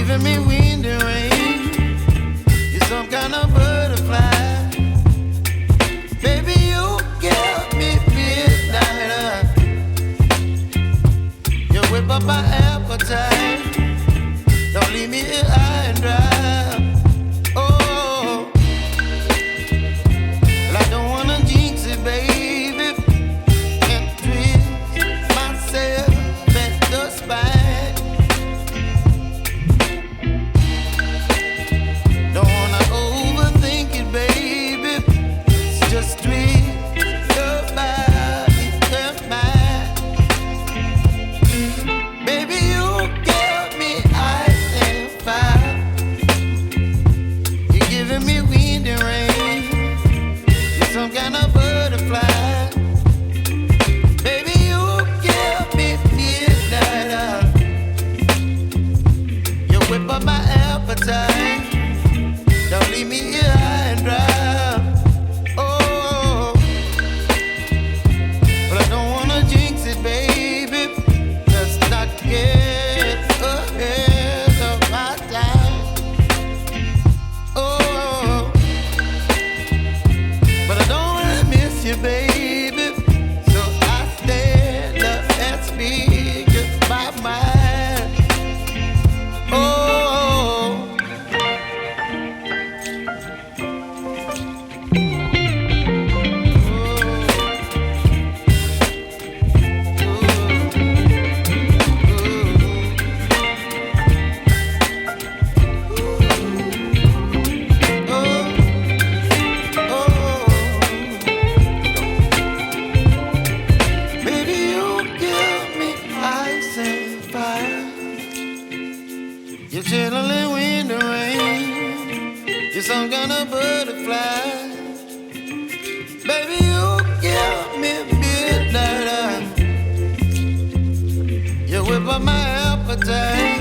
giving me wind and rain. You're some kind of butterfly. Baby, you give me midnight. You whip up my appetite. Don't leave me here high and dry. Oh, well, I don't wanna jinx it, baby. Can't twist myself at the spine. Don't wanna overthink it, baby. It's just twist your body and mine. Baby, you give me ice and fire. You're giving me wind and rain. You're some kind of butterfly. Baby, you give me midnight. You whip up my appetite. Don't leave me here high and dry. Oh, but I don't wanna jinx it, baby. Let's not get ahead of my time. Oh, but I don't wanna miss you, baby. So I stand up and speak my mind. Oh. Baby, you give me ice and fire. You're chilling wind and rain. You're some kind of butterfly. Baby, you give me midnight. You whip up my appetite.